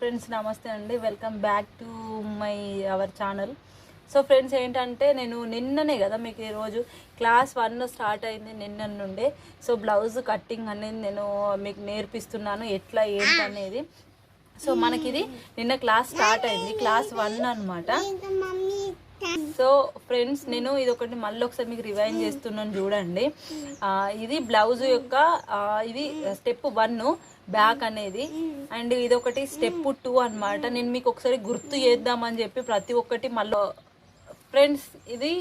Friends నమస్తే అండి, welcome back to our channel. So friends ఏంటంటే నేను నిన్ననే కదా మీకు ఈరోజు క్లాస్ 1 స్టార్ట్ అయింది నిన్న నుండే. సో బ్లౌజ్ కట్టింగ్ అనేది నేను మీకు నేర్పిస్తున్నాను ఎట్లా ఏంటనేది. సో మనకి ఇది నిన్న క్లాస్ స్టార్ట్ అయింది, క్లాస్ 1 అనమాట. సో ఫ్రెండ్స్ నేను ఇది ఒకటి మళ్ళీ ఒకసారి మీకు రివైండ్ చేస్తున్నాను చూడండి. ఇది బ్లౌజ్ యొక్క ఇది స్టెప్ 1 బ్యాక్ అనేది, అండ్ ఇది ఒకటి స్టెప్ 2 అనమాట. నేను మీకు ఒకసారి గుర్తు చేద్దామని చెప్పి ప్రతి ఒక్కటి మళ్ళీ ఫ్రెండ్స్ ఇది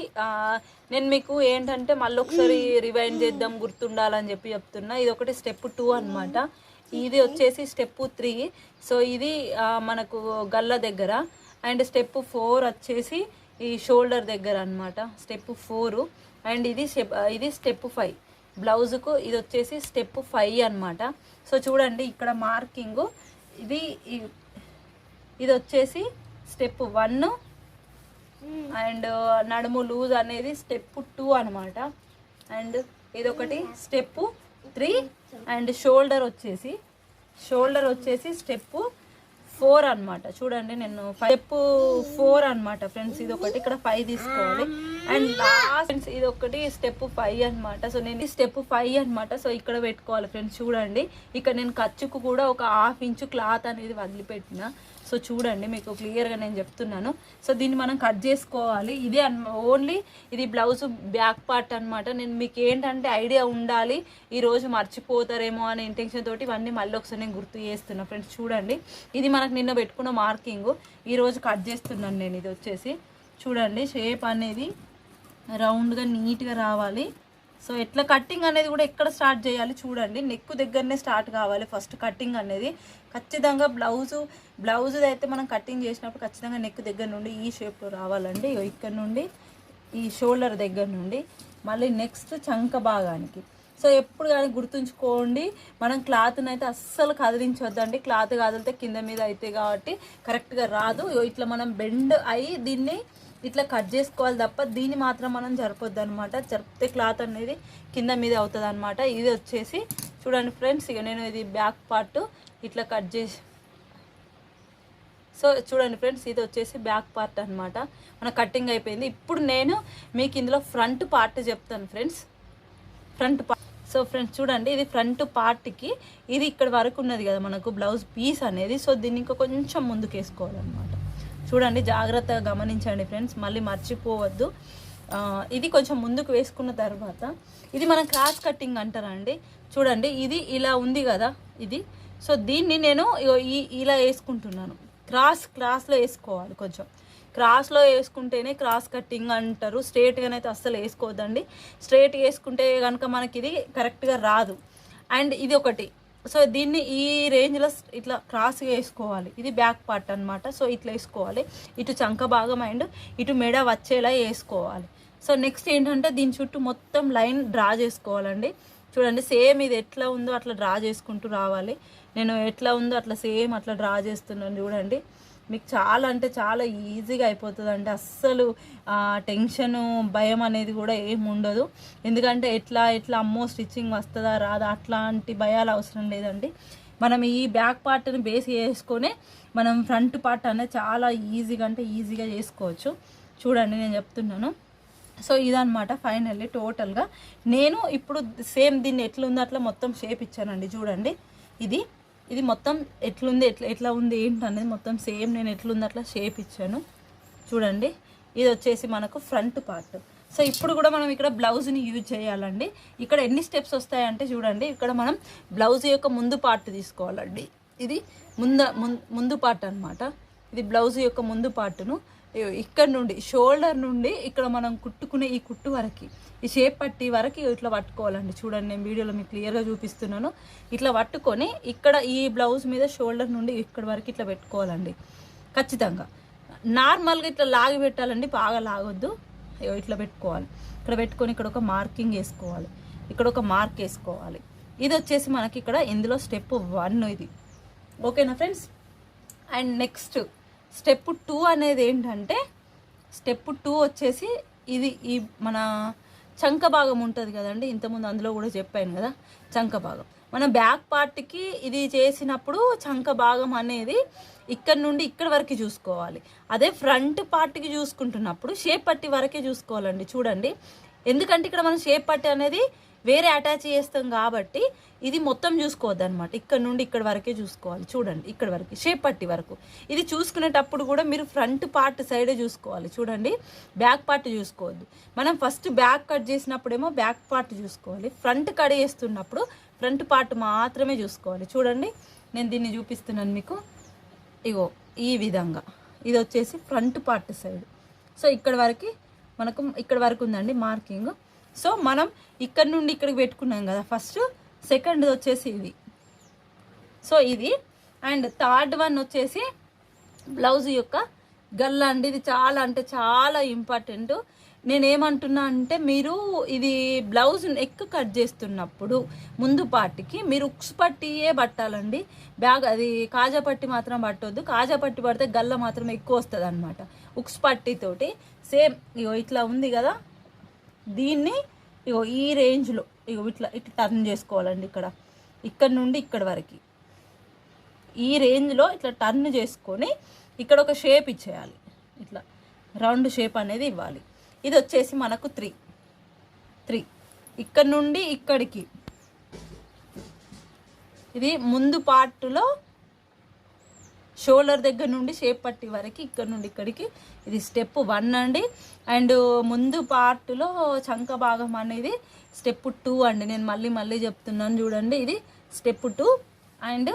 నేను మీకు ఏంటంటే మళ్ళీ ఒకసారి రివైండ్ చేద్దాం గుర్తుండాలని చెప్పి చెప్తున్నా. ఇది ఒకటి స్టెప్ 2 అనమాట. ఇది వచ్చేసి స్టెప్ 3. సో ఇది మనకు గల్ల దగ్గర, అండ్ స్టెప్ 4 వచ్చేసి ఈ షోల్డర్ దగ్గర అనమాట, స్టెప్ 4. అండ్ ఇది స్టెప్ 5 బ్లౌజుకు. ఇది వచ్చేసి స్టెప్ 5 అనమాట. సో చూడండి ఇక్కడ మార్కింగ్ ఇది వచ్చేసి స్టెప్ 1, అండ్ నడుము లూజ్ అనేది స్టెప్ 2 అనమాట. అండ్ ఇదొకటి స్టెప్ 3, అండ్ షోల్డర్ వచ్చేసి స్టెప్ 4 అనమాట. చూడండి నేను స్టెప్ 4 అనమాట ఫ్రెండ్స్. ఇది ఒకటి ఇక్కడ 5 తీసుకోవాలి. అండ్ లాస్ట్ ఇది ఒకటి స్టెప్ 5 అనమాట. సో నేను స్టెప్ 5 అనమాట. సో ఇక్కడ పెట్టుకోవాలి ఫ్రెండ్స్. చూడండి ఇక్కడ నేను ఖర్చుకు కూడా ఒక 1/2 ఇంచు క్లాత్ అనేది వదిలిపెట్టిన. సో చూడండి మీకు క్లియర్గా నేను చెప్తున్నాను. సో దీన్ని మనం కట్ చేసుకోవాలి. ఇదే ఓన్లీ ఇది బ్లౌజ్ బ్యాక్ పార్ట్ అనమాట. నేను మీకు ఏంటంటే ఐడియా ఉండాలి, ఈరోజు మర్చిపోతారేమో అనే ఇంటెన్షన్ తోటి ఇవన్నీ మళ్ళీ ఒకసారి నేను గుర్తు చేస్తున్నా ఫ్రెండ్స్. చూడండి ఇది మనకు నిన్న పెట్టుకున్న మార్కింగ్, ఈరోజు కట్ చేస్తున్నాను నేను. ఇది వచ్చేసి చూడండి షేప్ అనేది రౌండ్గా నీట్గా రావాలి. సో ఎట్లా కట్టింగ్ అనేది కూడా ఎక్కడ స్టార్ట్ చేయాలి చూడండి, నెక్ దగ్గరనే స్టార్ట్ కావాలి ఫస్ట్ కట్టింగ్ అనేది. ఖచ్చితంగా బ్లౌజ్ అయితే మనం కట్టింగ్ చేసినప్పుడు ఖచ్చితంగా నెక్ దగ్గర నుండి ఈ షేప్లో రావాలండి. ఇక్కడ నుండి ఈ షోల్డర్ దగ్గర నుండి మళ్ళీ నెక్స్ట్ చంక భాగానికి. సో ఎప్పుడు కానీ గుర్తుంచుకోండి, మనం క్లాత్ని అయితే అస్సలు కదిలించొద్దండి. క్లాత్ కదిలితే కింద మీద అయితే కాబట్టి కరెక్ట్గా రాదు. ఇట్లా మనం బెండ్ అయ్యి దీన్ని ఇట్లా కట్ చేసుకోవాలి తప్ప దీన్ని మాత్రం మనం జరపొద్దు అనమాట. జరిపితే క్లాత్ అనేది కింద మీద అవుతుంది అనమాట. ఇది వచ్చేసి చూడండి ఫ్రెండ్స్, ఇక నేను ఇది బ్యాక్ పార్ట్ ఇట్లా కట్ చేసి. సో చూడండి ఫ్రెండ్స్ ఇది వచ్చేసి బ్యాక్ పార్ట్ అనమాట. మన కటింగ్ అయిపోయింది. ఇప్పుడు నేను మీకు ఇందులో ఫ్రంట్ పార్ట్ చెప్తాను friends. Front part. So friends చూడండి ఇది ఫ్రంట్ పార్ట్కి ఇది ఇక్కడ వరకు ఉన్నది కదా మనకు బ్లౌజ్ పీస్ అనేది. సో దీన్ని ఇంకా కొంచెం ముందుకు వేసుకోవాలన్నమాట. చూడండి జాగ్రత్తగా గమనించండి ఫ్రెండ్స్, మళ్ళీ మర్చిపోవద్దు. ఇది కొంచెం ముందుకు వేసుకున్న తర్వాత ఇది మనం క్రాస్ కట్టింగ్ అంటారండి. చూడండి ఇది ఇలా ఉంది కదా ఇది. సో దీన్ని నేను ఇలా వేసుకుంటున్నాను. క్రాస్లో వేసుకోవాలి. కొంచెం క్రాస్లో వేసుకుంటేనే క్రాస్ కట్టింగ్ అంటారు. స్ట్రేట్గానే అయితే అస్సలు వేసుకోవద్దండి. స్ట్రేట్ వేసుకుంటే కనుక మనకి ఇది కరెక్ట్గా రాదు. అండ్ ఇది ఒకటి. సో దీన్ని ఈ రేంజ్లో ఇట్లా క్రాస్గా వేసుకోవాలి. ఇది బ్యాక్ పార్ట్ అనమాట. సో ఇట్లా వేసుకోవాలి. ఇటు చంక భాగం అండ్ ఇటు మెడ వచ్చేలా వేసుకోవాలి. సో నెక్స్ట్ ఏంటంటే దీని చుట్టూ మొత్తం లైన్ డ్రా చేసుకోవాలండి. చూడండి సేమ్ ఇది ఎట్లా ఉందో అట్లా డ్రా చేసుకుంటూ రావాలి. నేను ఎట్లా ఉందో అట్లా సేమ్ అట్లా డ్రా చేస్తున్నాను చూడండి. మీకు చాలా అంటే చాలా ఈజీగా అయిపోతుందండి. అస్సలు టెన్షను భయం అనేది కూడా ఏమి ఉండదు. ఎందుకంటే ఎట్లా అమ్మో స్టిచ్చింగ్ వస్తుందా రాదా అట్లాంటి భయాలు అవసరం లేదండి. మనం ఈ బ్యాక్ పార్ట్ని బేస్ చేసుకొని మనం ఫ్రంట్ పార్ట్ అనేది చాలా ఈజీగా చేసుకోవచ్చు. చూడండి నేను చెప్తున్నాను. సో ఇదనమాట ఫైనల్లీ టోటల్గా నేను ఇప్పుడు సేమ్ దీన్ని ఎట్లుందో అట్లా మొత్తం షేప్ ఇచ్చానండి. చూడండి ఇది మొత్తం ఎట్లుంది ఎట్లా ఉంది ఏంటనేది మొత్తం సేమ్ నేను ఎట్లుంది అట్లా షేప్ ఇచ్చాను. చూడండి ఇది వచ్చేసి మనకు ఫ్రంట్ పార్ట్. సో ఇప్పుడు కూడా మనం ఇక్కడ బ్లౌజ్ని యూజ్ చేయాలండి. ఇక్కడ ఎన్ని స్టెప్స్ వస్తాయంటే చూడండి, ఇక్కడ మనం బ్లౌజ్ యొక్క ముందు పార్ట్ తీసుకోవాలండి. ఇది ముందు పార్ట్ అనమాట. ఇది బ్లౌజ్ యొక్క ముందు పార్ట్ను ఇక్కడ నుండి షోల్డర్ నుండి ఇక్కడ మనం కుట్టుకునే ఈ కుట్టు వరకు ఈ షేప్ పట్టి వరకు ఇట్లా పట్టుకోవాలండి. చూడండి నేను వీడియోలో మీకు క్లియర్గా చూపిస్తున్నాను. ఇట్లా పట్టుకొని ఇక్కడ ఈ బ్లౌజ్ మీద షోల్డర్ నుండి ఇక్కడ వరకు ఇట్లా పెట్టుకోవాలండి ఖచ్చితంగా. నార్మల్గా ఇట్లా లాగి పెట్టాలండి, బాగా లాగొద్దు. ఇట్లా పెట్టుకోవాలి. ఇక్కడ పెట్టుకొని ఇక్కడ ఒక మార్కింగ్ వేసుకోవాలి, ఇక్కడ ఒక మార్క్ వేసుకోవాలి. ఇది వచ్చేసి మనకి ఇక్కడ ఇందులో స్టెప్ 1 ఇది. ఓకేనా ఫ్రెండ్స్. అండ్ నెక్స్ట్ స్టెప్ 2 అనేది ఏంటంటే స్టెప్ 2 వచ్చేసి ఈ మన చంక భాగం ఉంటుంది కదండి, ఇంతకుముందు అందులో కూడా చెప్పాను కదా చంక భాగం. మనం బ్యాక్ పార్ట్కి ఇది చేసినప్పుడు చంక భాగం అనేది ఇక్కడ నుండి ఇక్కడ వరకు చూసుకోవాలి. అదే ఫ్రంట్ పార్ట్కి చూసుకుంటున్నప్పుడు షేప్ పట్టి వరకే చూసుకోవాలండి. చూడండి, ఎందుకంటే ఇక్కడ మనం షేప్ పట్టి అనేది వేరే అటాచ్ చేస్తాం కాబట్టి ఇది మొత్తం చూసుకోవద్దు అనమాట. ఇక్కడ నుండి ఇక్కడ వరకే చూసుకోవాలి. చూడండి, ఇక్కడ వరకు షేప్ పట్టి వరకు. ఇది చూసుకునేటప్పుడు కూడా మీరు ఫ్రంట్ పార్ట్ సైడే చూసుకోవాలి. చూడండి, బ్యాక్ పార్ట్ చూసుకోవద్దు. మనం ఫస్ట్ బ్యాక్ కట్ చేసినప్పుడేమో బ్యాక్ పార్ట్ చూసుకోవాలి, ఫ్రంట్ కట్ చేస్తున్నప్పుడు ఫ్రంట్ పార్ట్ మాత్రమే చూసుకోవాలి. చూడండి, నేను దీన్ని చూపిస్తున్నాను మీకు. ఇగో ఈ విధంగా ఇది వచ్చేసి ఫ్రంట్ పార్ట్ సైడ్. సో ఇక్కడ వరకు మనకు ఇక్కడ వరకు ఉందండి మార్కింగ్. సో మనం ఇక్కడ నుండి ఇక్కడికి పెట్టుకున్నాం కదా ఫస్ట్, సెకండ్ వచ్చేసి ఇది. సో ఇది అండ్ థర్డ్ వన్ వచ్చేసి బ్లౌజ్ యొక్క గల్లా అండి. ఇది చాలా అంటే చాలా ఇంపార్టెంట్. నేనేమంటున్నా అంటే మీరు ఇది బ్లౌజ్ నెక్ కట్ చేస్తున్నప్పుడు ముందు పార్ట్కి మీరు ఉక్స్ పట్టియే పట్టాలండి. బ్యాగ్ అది కాజా పట్టి మాత్రం పట్టొద్దు. కాజా పట్టి పడితే గల్ల మాత్రం ఎక్కువ వస్తుంది అనమాట. ఉక్స్ పట్టితోటి సేమ్ ఇగో ఇట్లా ఉంది కదా, దీన్ని ఇగో ఈ రేంజ్లో ఇగో ఇట్లా టర్న్ చేసుకోవాలండి. ఇక్కడ నుండి ఇక్కడ వరకు ఈ రేంజ్లో ఇట్లా టర్న్ చేసుకొని ఇక్కడ ఒక షేప్ ఇచ్చేయాలి. ఇట్లా రౌండ్ షేప్ అనేది ఇవ్వాలి. ఇది వచ్చేసి మనకు 3 ఇక్కడ నుండి ఇక్కడికి. ఇది ముందు పార్ట్లో షోల్డర్ దగ్గర నుండి షేప్ పట్టి వరకు ఇక్కడ నుండి ఇక్కడికి ఇది స్టెప్ 1 అండి. అండ్ ముందు పార్ట్లో చంక భాగం అనేది స్టెప్ 2 అండి. నేను మళ్ళీ చెప్తున్నాను చూడండి, ఇది స్టెప్ 2 అండ్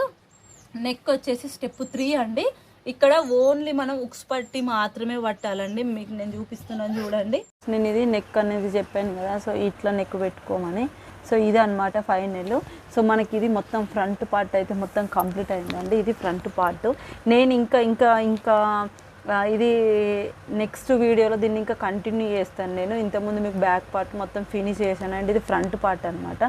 నెక్ వచ్చేసి స్టెప్ 3 అండి. ఇక్కడ ఓన్లీ మనం ఉక్స్ పట్టి మాత్రమే పట్టాలండి. మీకు నేను చూపిస్తున్నాను చూడండి. నేను ఇది నెక్ అనేది చెప్పాను కదా, సో ఇట్లా నెక్ పెట్టుకోమని. సో ఇది అనమాట ఫైనల్. సో మనకి ఇది మొత్తం ఫ్రంట్ పార్ట్ అయితే మొత్తం కంప్లీట్ అయిందండి. ఇది ఫ్రంట్ పార్ట్. నేను ఇంకా ఇది నెక్స్ట్ వీడియోలో దీన్ని ఇంకా కంటిన్యూ చేస్తాను. నేను ఇంతకుముందు మీకు బ్యాక్ పార్ట్ మొత్తం ఫినిష్ చేశాను అండి. ఇది ఫ్రంట్ పార్ట్ అనమాట.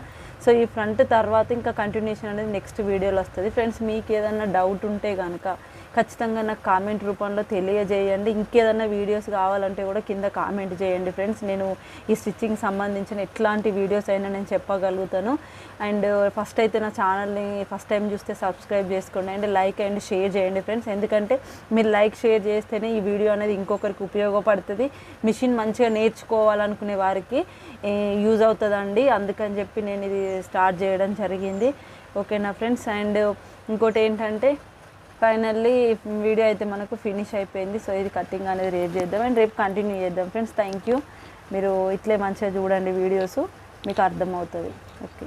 సో ఈ ఫ్రంట్ తర్వాత ఇంకా కంటిన్యూషన్ అనేది నెక్స్ట్ వీడియోలో వస్తుంది. ఫ్రెండ్స్, మీకు ఏదైనా డౌట్ ఉంటే కనుక ఖచ్చితంగా నాకు కామెంట్ రూపంలో తెలియజేయండి. ఇంకేదైనా వీడియోస్ కావాలంటే కూడా కింద కామెంట్ చేయండి ఫ్రెండ్స్. నేను ఈ స్టిచ్చింగ్ సంబంధించిన ఎట్లాంటి వీడియోస్ అయినా నేను చెప్పగలుగుతాను. అండ్ ఫస్ట్ అయితే నా ఛానల్ని ఫస్ట్ టైం చూస్తే సబ్స్క్రైబ్ చేసుకోండి అండ్ లైక్ అండ్ షేర్ చేయండి ఫ్రెండ్స్. ఎందుకంటే మీరు లైక్ షేర్ చేస్తేనే ఈ వీడియో అనేది ఇంకొకరికి ఉపయోగపడుతుంది. మిషన్ మంచిగా నేర్చుకోవాలనుకునే వారికి యూజ్ అవుతుందండి. అందుకని చెప్పి నేను ఇది స్టార్ట్ చేయడం జరిగింది. ఓకేనా ఫ్రెండ్స్. అండ్ ఇంకోటి ఏంటంటే ఫైనల్లీ వీడియో అయితే మనకు ఫినిష్ అయిపోయింది. సో ఇది కటింగ్ అనేది రేపు చేద్దాం అండ్ రేపు కంటిన్యూ చేద్దాం ఫ్రెండ్స్. Thank you. మీరు ఇట్లే మంచిగా చూడండి వీడియోస్, మీకు అర్థమవుతుంది. ఓకే.